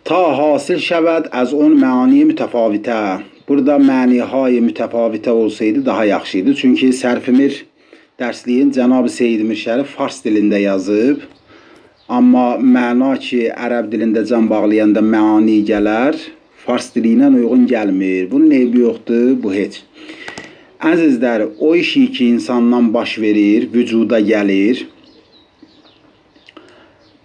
تا حاصل شود از اون معانی متفاوته. Burada məniهای mütəfavitə olsaydı daha yaxşı idi. Çünki Sərfimir dərsliyin Cənab-ı Seyyid-i Şərif fars dilində yazıb. Amma məna ki, ərəb dilində can bağlayanda məani gələr, fars dili ilə uyğun gəlmir. Bunun eybi yoxdur, bu heç. Əzizlər, o işi ki insandan baş verir, vücuda gəlir.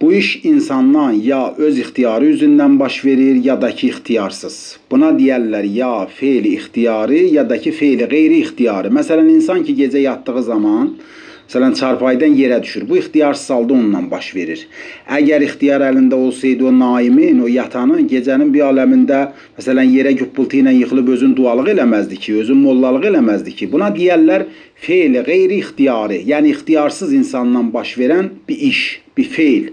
Bu iş insandan ya öz ixtiyarı üzündən baş verir, ya da ki ixtiyarsız. Buna deyərlər ya feili ixtiyarı, ya da ki feili qeyri ixtiyarı. Məsələn, insan ki gecə yatdığı zaman, məsələn, çarpaydan yerə düşür. Bu ixtiyarsız halda onunla baş verir. Əgər ixtiyar əlində olsaydı o naimin, o yatanın gecənin bir aləmində, məsələn, yerə güppultu ilə yıxılıb özün dualıq eləməzdi ki, özün mollalıq eləməzdi ki. Buna deyərlər feili qeyri ixtiyarı, yəni ixtiyarsız insandan baş verən bir iş, bir feil.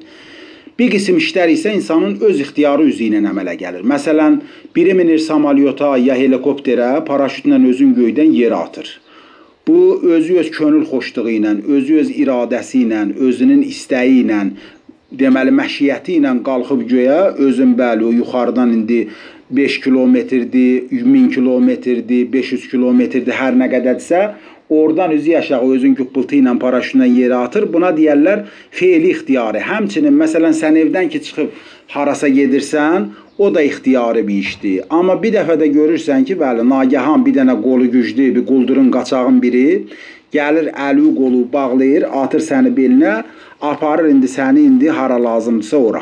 Bir qism işlər isə insanın öz ixtiyarı üzü ilə əmələ gəlir. Məsələn, biri minir samalyota ya helikopterə, paraşütlə özün göydən yerə atır. Bu, özü öz könül xoşluğu ilə, özü öz iradəsi ilə, özünün istəyi ilə, deməli, məşiyyəti ilə qalxıb göyə, özün bəli, o yuxarıdan indi 5 kilometrdir, 1000 kilometrdir, 500 kilometrdir, hər nə qədərdirsə, oradan üzü aşağı özün güppultu ilə paraşütlə yerə atır. Buna deyərlər feili ixtiyarı. Həmçinin, məsələn, sən evdən ki çıxıb harasa gedirsən, o da ixtiyarı bir işdir. Amma bir dəfə də görürsən ki, bəli, nagəhan bir dənə qolu güclü, bir quldurun, qaçağın biri gəlir, əli qolu bağlayır, atır səni belinə, aparır indi səni hara lazımdırsa ora.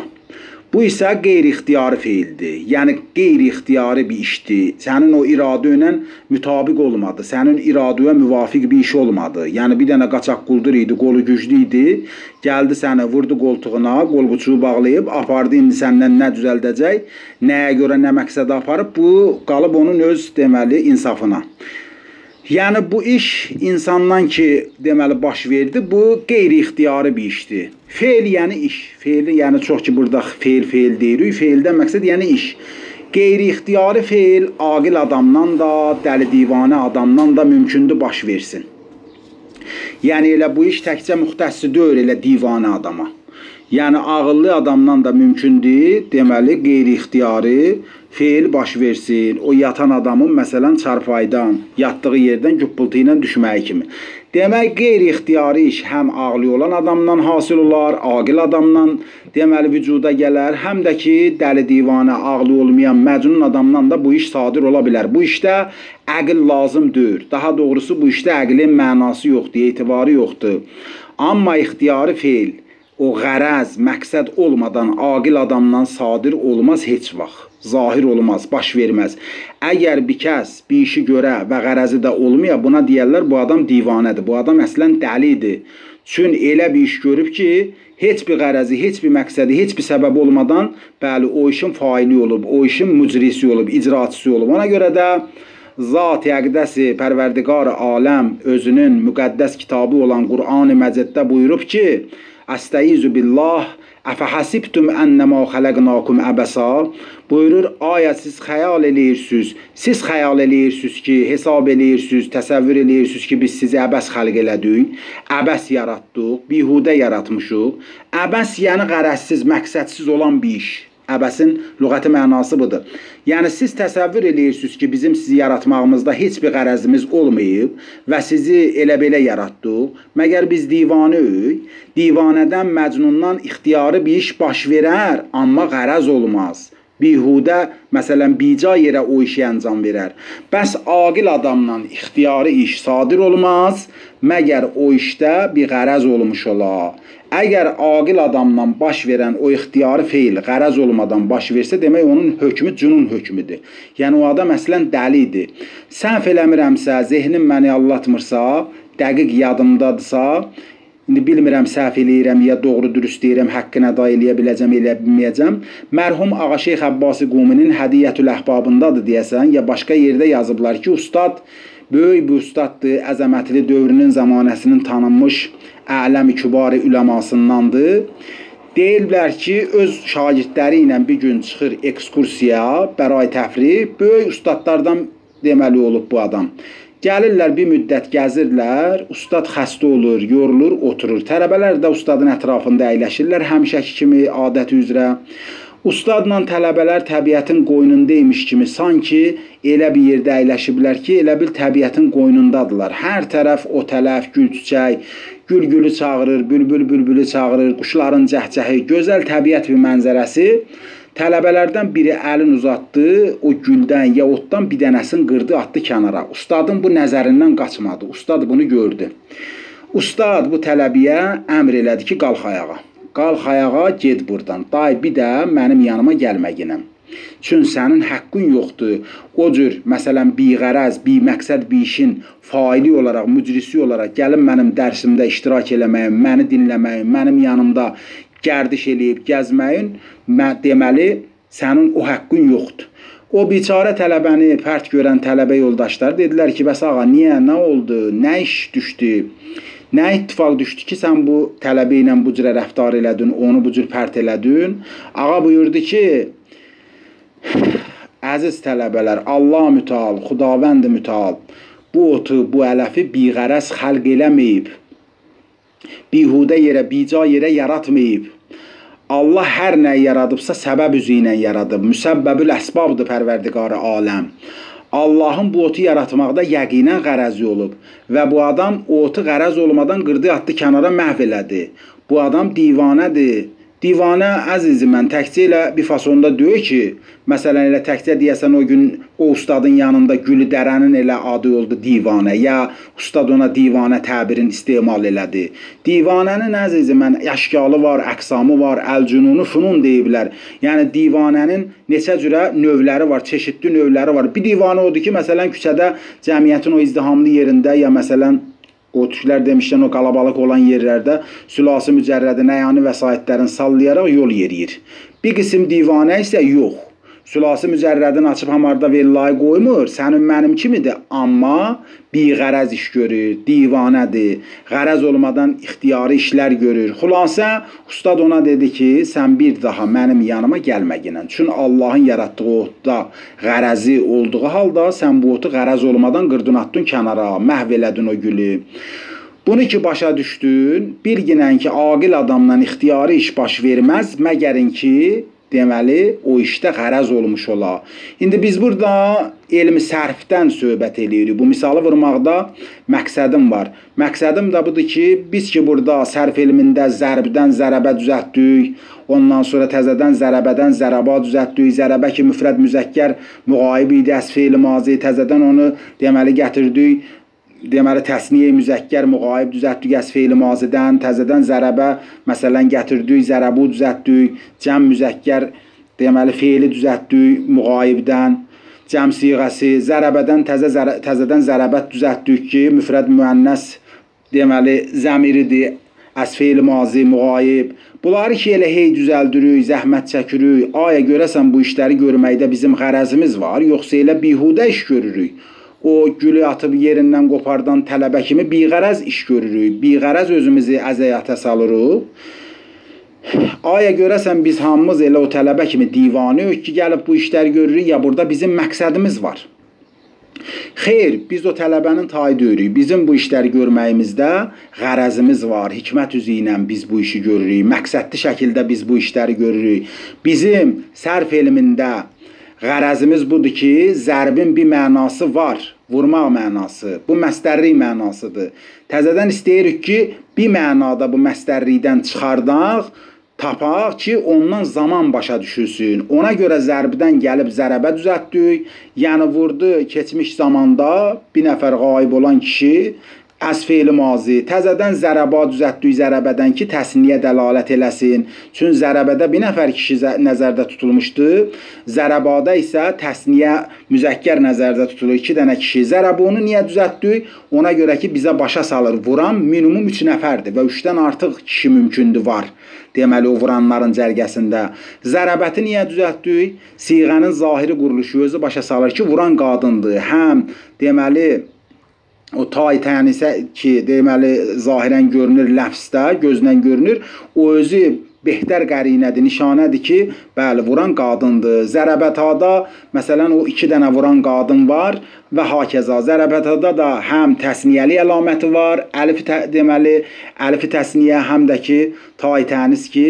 Bu isə qeyri-ixtiyari feildir. Yəni, qeyri-ixtiyari bir işdir. Sənin o iradə ilə mütabiq olmadı. Sənin iradəyə müvafiq bir iş olmadı. Yəni, bir dənə qaçaq quldur idi, qolu güclü idi. Gəldi səni, vurdu qoltuğuna, qol-buçuğu bağlayıb, apardı indi səndən nə düzəldəcək, nəyə görə, nə məqsədə aparıb, bu qalıb onun öz, deməli, insafına. Yəni, bu iş insandan ki, deməli, baş verdi, bu qeyri-ixtiyari bir işdir. Feil, yəni iş. Feil, yəni çox ki, burada feil deyirik. Feildən məqsəd, yəni iş. Qeyri-ixtiyari feil aqil adamdan da, dəli divanə adamdan da mümkündür baş versin. Yəni, elə bu iş təkcə müxtəssi deyil, elə divanə adama. Yəni, ağıllı adamdan da mümkündür, deməli, qeyri-ixtiyari feil baş versin. O yatan adamın, məsələn, çarpaydan, yatdığı yerdən güppultu ilə düşməyi kimi. Demək, qeyri-ixtiyari iş həm ağlı olan adamdan hasıl olar, aqil adamdan, deməli, vücuda gələr, həm də ki, dəli divanə, ağlı olmayan, məcnun adamdan da bu iş sadir ola bilər. Bu işdə əql lazımdır. Daha doğrusu, bu işdə əqlin mənası yoxdur, etibarı yoxdur. Amma ixtiyari feil, o qərəz, məqsəd olmadan aqil adamdan sadir olmaz heç vaxt. Zahir olmaz, baş verməz. Əgər bir kəs bir işi görə və qərəzi də olmaya, buna deyərlər, bu adam divanədir, bu adam əslən dəlidir. Çün elə bir iş görüb ki, heç bir qərəzi, heç bir məqsədi, heç bir səbəb olmadan, bəli, o işin faili olub, o işin mücrisi olub, icraçısı olub. Ona görə də Zat-ı Əqdəsi, Pərverdigar-ı Aləm özünün müqəddəs kitabı olan Qur'an-ı Məcəddə buyurub ki, Əstəizu billah, Əfəhəsibtum ənəmə xələqnakum əbəsa, buyurur, aya siz xəyal eləyirsiniz, siz xəyal eləyirsiniz ki, hesab eləyirsiniz, təsəvvür eləyirsiniz ki, biz sizi əbəs xəlq elədik, əbəs yaratdıq, bihudə yaratmışıq. Əbəs yəni qərəzsiz, məqsədsiz olan bir iş. Əbəsin lüğəti mənası budur. Yəni, siz təsəvvür eləyirsiniz ki, bizim sizi yaratmağımızda heç bir qərəzimiz olmayıb və sizi elə-belə yaratdıq. Məgər biz divanəyik, divanədən, məcnundan ixtiyarı bir iş baş verər, amma qərəz olmaz. Bihudə, məsələn, bica yerə o işi əncam verər. Bəs aqil adamdan ixtiyarı iş sadir olmaz, məgər o işdə bir qərəz olmuş ola. Əgər aqil adamdan baş verən o ixtiyarı feil qərəz olmadan baş versə, demək onun hökmü cünun hökmüdür. Yəni, o adam əslən dəlidir. Səhv eləmirəmsə, zehnim məni allatmırsa, dəqiq yadımdadırsa, indi bilmirəm, səhv eləyirəm, ya doğru dürüst deyirəm, haqqını əda eləyə biləcəm, eləyə bilməyəcəm. Mərhum Ağa Şeyx Əbbasi Quminin Hədiyyətül Əhbabındadır deyəsən, ya başqa yerdə yazıblar ki, ustad, böyük bir ustaddır, əzəmətli dövrünün zamanəsinin tanınmış ələm-i kübar-ı üləmasındandır. Deyirlər ki, öz şagirdləri ilə bir gün çıxır ekskursiya, bəray təfrih, böyük ustadlardan deməli olub bu adam. Gəlirlər, bir müddət gəzirlər, ustad xəstə olur, yorulur, oturur. Tələbələr də ustadın ətrafında əyləşirlər, həmişəki kimi adəti üzrə. Ustadla tələbələr təbiətin qoynundaymış kimi sanki elə bir yerdə əyləşiblər ki, elə bil təbiətin qoynundadılar. Hər tərəf o tərəf gül çiçək, gül gülü çağırır, bülbül bülbülü çağırır, quşların cəhcəhi, gözəl təbiət bir mənzərəsi. Tələbələrdən biri əlin uzatdı, o güldən ya otdan bir dənəsini qırdı, atdı kənara. Ustadın bu nəzərindən qaçmadı. Ustad bunu gördü. Ustad bu tələbəyə əmr elədi ki, qalx ayağa. Qalx ayağa, ged buradan. Day bir də mənim yanıma gəlməginəm. Çünki sənin haqqın yoxdur. O cür, məsələn, biğərəz, biməqsəd bir işin faili olaraq, mücrisi olaraq gəlin mənim dərsimdə iştirak eləməyin, məni dinləməyin, mənim yanımda gərdiş eləyib gəzməyin, deməli, sənin o haqqın yoxdur. O biçarə tələbəni pərt görən tələbə yoldaşlar dedilər ki, bəs ağa, niyə, nə oldu, nə iş düşdü? Nə ittifaq düşdü ki, sən bu tələbə ilə bu cürə rəftar elədin, onu bu cür pərt elədin? Ağa buyurdu ki, əziz tələbələr, Allah mütəal, Xudavənd mütəal, bu otu, bu ələfi biğərəz xəlq eləməyib, bihudə yerə, bica yerə yaratmayıb. Allah hər nə yaradıbsa səbəb üzü ilə yaradıb, müsəbbəbül əsbabdır pərverdigarı aləm. Allahın bu otu yaratmaqda yəqinən qərəzi olub və bu adam o otu qərəz olmadan qırdı, atdı kənara, məhv elədi. Bu adam divanədir. Divanə, əzizim, mən təkcə elə bir fasonda deyir ki, məsələn, elə təkcə deyəsən o gün o ustadın yanında gülü dərənin elə adı oldu divanə, ya ustad ona divanə təbirin istemal elədi. Divanənin, əzizim, mən əşkalı var, əqsamı var, əl-cünunu funun deyiblər. Yəni, divanənin neçə cürə növləri var, çeşidli növləri var. Bir divanə odur ki, məsələn, küçədə cəmiyyətin o izdihamlı yerində, ya məsələn, o türklər demişdən o qalabalıq olan yerlərdə sülası mücərrədi nəyani vəsaitlərini sallayaraq yol yeriyir. Bir qism divanə isə yox. Sülası mücərrədini açıb hamarda vellayı qoymur, sənin mənim kimidir, amma biğərəz iş görür, divanədir, qərəz olmadan ixtiyari işlər görür. Xülasə, ustad ona dedi ki, sən bir daha mənim yanıma gəlməginən. Çünki Allahın yaratdığı otda qərəzi olduğu halda sən bu otu qərəz olmadan qırdın, atdın kənara, məhv elədin o gülü. Bunu ki, başa düşdün, bilginən ki, aqil adamdan ixtiyari iş baş verməz, məgərin ki, deməli, o işdə qərəz olmuş ola. İndi biz burada elmi sərfdən söhbət eləyirik. Bu misalı vurmaqda məqsədim var. Məqsədim də budur ki, biz ki, burada sərf elmində zərbdən zərəbə düzəltdik, ondan sonra təzədən zərəbədən zərəba düzəltdik, zərəbə ki, müfrəd müzəkkər müğayib idi, əs-feil mazi, təzədən onu deməli gətirdik, deməli təsniyə müzəkkər müğayib düzəltdik əs-feil mazidən, təzədən zərəbə məsələn gətirdik, zərəbu düzəltdik, cəm müzəkkər deməli feili düzəltdik müğayibdən, cəm siğəsi, zərəbədən təzədən zərəbət düzəltdik ki, müfrəd müənnəs deməli zəmiridir, əs-feil mazi müğayib. Bunları ki, elə hey düzəldirik, zəhmət çəkirik. Aya görəsən bu işləri görməkdə bizim qərəzimiz var, yoxsa elə bihudə iş görürük. O gülü atıb yerindən qopardan tələbə kimi biğərəz iş görürük. Biğərəz özümüzü əzəyətə salırıq. Aya görəsən biz hamımız elə o tələbə kimi divanıyıq ki, gəlib bu işləri görürük, ya burada bizim məqsədimiz var. Xeyr, biz o tələbənin tayıdırıq. Bizim bu işləri görməyimizdə qərəzimiz var. Hikmət üzü ilə biz bu işi görürük. Məqsədli şəkildə biz bu işləri görürük. Bizim sərf elmində qərəzimiz budur ki, zərbin bir mənası var, vurmaq mənası. Bu məstərlik mənasıdır. Təzədən istəyirik ki, bir mənada bu məstərlikdən çıxardaq, tapaq ki, ondan zaman başa düşülsün. Ona görə zərbdən gəlib zərəbə düzəltdik. Yəni, vurdu keçmiş zamanda bir nəfər qayib olan kişi əs-feil mazi, təzədən zərəba düzəltdik zərəbədən ki, təsniyə dəlalət eləsin. Çünki zərəbədə bir nəfər kişi nəzərdə tutulmuşdu. Zərəbada isə təsniyə müzəkkər nəzərdə tutulur. 2 dənə kişi. Zərəbunu niyə düzəltdik? Ona görə ki, bizə başa salır. Vuran minimum 3 nəfərdir və 3-dən artıq kişi mümkündür var. Deməli, o vuranların cərgəsində. Zərəbəti niyə düzəltdik? Siğənin zahiri quruluşu özü başa salır ki, vuran qadındır. Həm deməli, o tay tənisə ki, deməli, zahirən görünür, ləfsdə, gözdən görünür, o özü behtər qərinədir, nişanədir ki, bəli, vuran qadındır. Zərəbətada, məsələn, o 2 dənə vuran qadın var və hakəza. Zərəbətada da həm təsniyəli əlaməti var, deməli, əlifi təsniyə, həm də ki, tay tənis ki,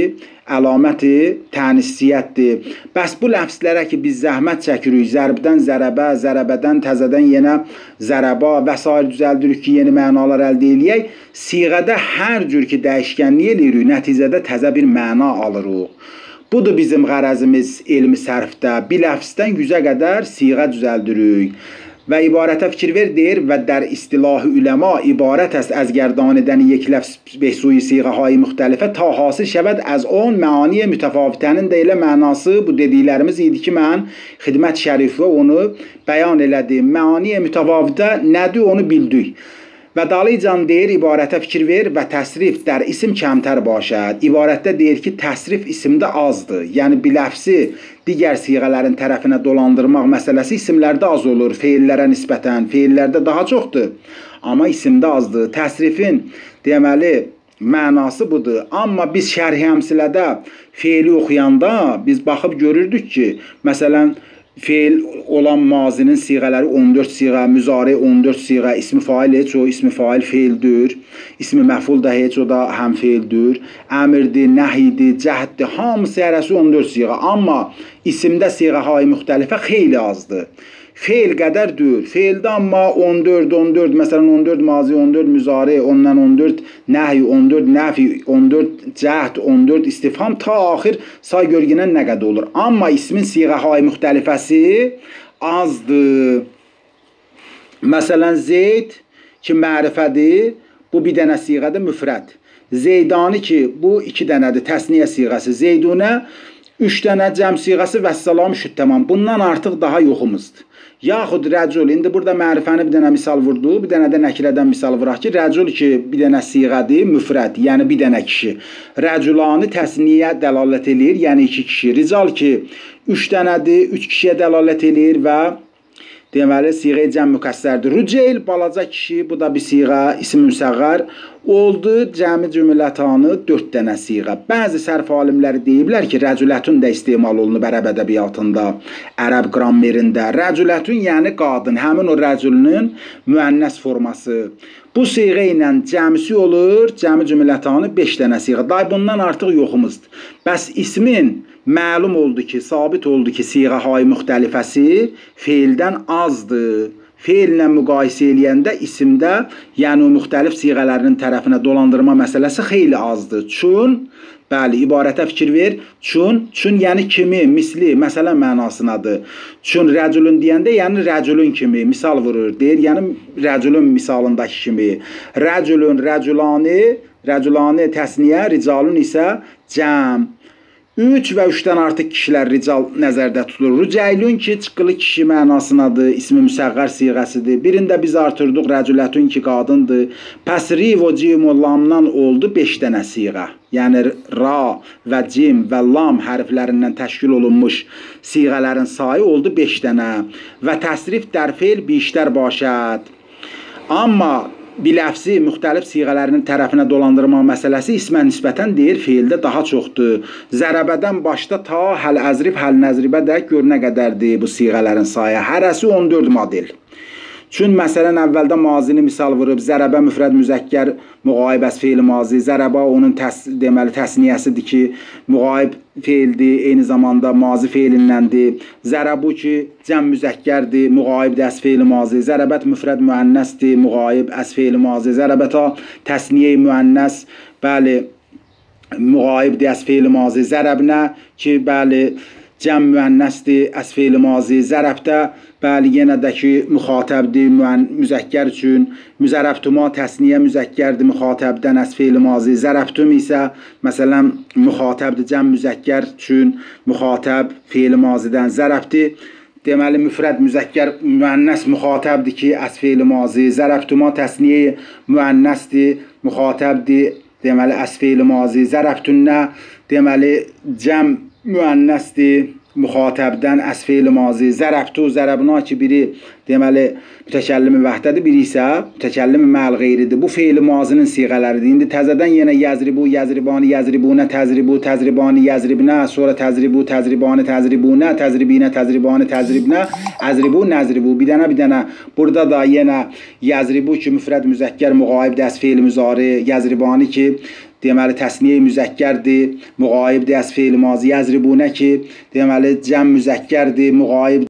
əlaməti tənisiyyətdir. Bəs bu ləfzlərə ki biz zəhmət çəkirik, zərbdən zərəbə, zərəbədən təzədən yenə zərəba və s. düzəldirik ki, yeni mənalar əldə eləyək. Siğədə hər cür ki dəyişkənlik eləyirik, nəticədə təzə bir məna alırıq. Budur bizim qərəzimiz elmi sərfdə. Bir ləfzdən 100-ə qədər siğə düzəldirik. Və ibarətə fikir ver deyir və در اصطلاح علما ibarət است از گردانیدن یک لفظ به سوی صیغه‌های مختلفه تا حاصل شود از اون معانی متفاوتinin də elə mənası bu dediklərimiz idi ki, mən xidmət şərifə onu bəyan elədim. Məani mütəfavitə nədir onu bildik. Və dalıcan deyir ibarətə fikir ver və təsrif در isim kəmtər başad. İbarətdə deyir ki, təsrif isimdə azdır. Yəni bir ləfzi digər siğələrin tərəfinə dolandırmaq məsələsi isimlərdə az olur. Feillərə nisbətən, feillərdə daha çoxdur. Amma isimdə azdır. Təsrifin deməli mənası budur. Amma biz şərh-i əmsilədə feili oxuyanda biz baxıb görürdük ki, məsələn feil olan mazinin siğələri 14 siğə, müzari 14 siğə, ismi fail heç o ismi fail feildir. İsmi məful da heç o da həm feildir. Əmirdir, nəhidir, cəhəddir, hamısı hərəsi 14 siğə. Amma isimdə siğəhay müxtəlifə xeyli azdır. Feil qədərdir. Feildə amma 14, məsələn 14 mazi, 14 müzari, ondan 14 nəhi, 14 nəfi, 14 cəhd, 14 istifham ta axir say görgünən nə qədər olur. Amma ismin siğəhay müxtəlifəsi azdır. Məsələn Zeyd ki mərifədir, bu bir dənə siğədir müfrəd. Zeydani ki bu 2 dənədir təsniyə siğəsi. Zeydunə 3 dənə cəm siğəsi və səlam şüd tamam. Bundan artıq daha yoxumuzdur. Yaxud rəcul, indi burada mərifəni bir dənə misal vurdu, bir dənə də nəkirədən misal vuraq ki, rəcul ki bir dənə siğədir, müfrəd, yəni bir dənə kişi. Rəculani təsniyə dəlalət eləyir, yəni 2 kişi. Rical ki 3 dənədir, 3 kişiyə dəlalət eləyir və deməli siğə cəm müqəssərdir. Rüceyl balaca kişi, bu da bir siğə, isim müsəğər oldu. Cəmi cümlətanı 4 dənə siğə. Bəzi sərf alimləri deyiblər ki, rəcülətün də istemal olunub ərəb ədəbiyyatında, ərəb qrammerində. Rəcülətün yəni qadın, həmin o rəcülünün müənnəs forması. Bu siğə ilə cəmisi olur, cəmi cümlətanı 5 dənə siğə. Day bundan artıq yoxumuzdur. Bəs ismin məlum oldu ki, sabit oldu ki, siğəhay müxtəlifəsi feildən azdır. Feillə müqayisə eləyəndə isimdə, yəni o müxtəlif siğələrinin tərəfinə dolandırma məsələsi xeyli azdır. Çün, bəli, ibarətə fikir ver. Çün yəni kimi, misli, məsələ mənasınadır. Çün rəcülün deyəndə, yəni rəcülün kimi, misal vurur, deyir, yəni rəcülün misalındakı kimi. Rəcülün, rəcülani təsniyə, ricalun isə cəm. 3 və 3-dən artıq kişilər rical nəzərdə tutulur. Rüceylün ki, çıxılı kişi mənasınadır, ismi müsəğər siğəsidir. Birində biz artırdıq rəcülətün ki, qadındır. Pəs riv o cim o lamdan oldu 5 dənə siğə. Yəni ra və cim və lam hərflərindən təşkil olunmuş siğələrin sayı oldu 5 dənə. Və təsrif در feil بیشتر başad. Amma biləfsi müxtəlif siğələrinin tərəfinə dolandırma məsələsi ismə nisbətən deyir feildə daha çoxdur. Zərəbədən başda ta həl-əzrib, həl-nəzribə də gör nə qədərdir bu siğələrin sayı. Hərəsi 14 model. Çün məsələn əvvəldə mazini misal vurub, zərəbə müfrəd müzəkkər müğayib əs feil mazi. Zərəbə onun deməli təsniyəsidir ki, müğayib feildir, eyni zamanda mazi feilindəndir. Zərəbu ki, cəm müzəkkərdir, müğayib əs feil mazi. Zərəbət müfrəd müənnəsdir, müğayib əs feil mazi. Zərəbətə təsniyə müənnəs, bəli, müğayib əs feil mazi. Zərəbnə ki, bəli, cəm müənnəsdir, əs feil mazi. Zərəbdə bəli, yenə də ki, müxatəbdir, müzəkkər üçün. Müzərəbtuma təsniyə müzəkkərdir, müxatəbdən əs feil mazi. Zərəbtum isə, məsələn, müxatəbdir, cəm müzəkkər üçün, müxatəb feil mazidən. Zərəbdi, deməli, müfrəd müzəkkər müənnəs müxatəbdir ki, əs feil mazi. Zərəbtuma təsniyə müənnəsdir, müxatəbdir, deməli, əs feil mazi. Zərəbtünnə, deməli, cəm müənnəsdir, müxatəbdən əs feil mazi. Zərəbtu, zərəbna ki, biri deməli mütəkəllimi vəhdədir, biri isə mütəkəllimi məl qeyridir. Bu feil mazinin siğələridir. İndi təzədən yenə yəzribu, yəzribani, yəzribunə, təzribu, təzribani, yəzribnə, sonra təzribu, təzribani, təzribunə, təzribinə, təzribani, təzribnə, əzribu, nəzribu. Bir dənə. Burada da yenə yəzribu ki, müfrəd müzəkkər müğayib əs feil müzari, yəzribani ki, deməli təsniyə müzəkkərdir, müğayibdir əs fe'l mazi yəzribunə ki, deməli cəm müzəkkərdir, müğayib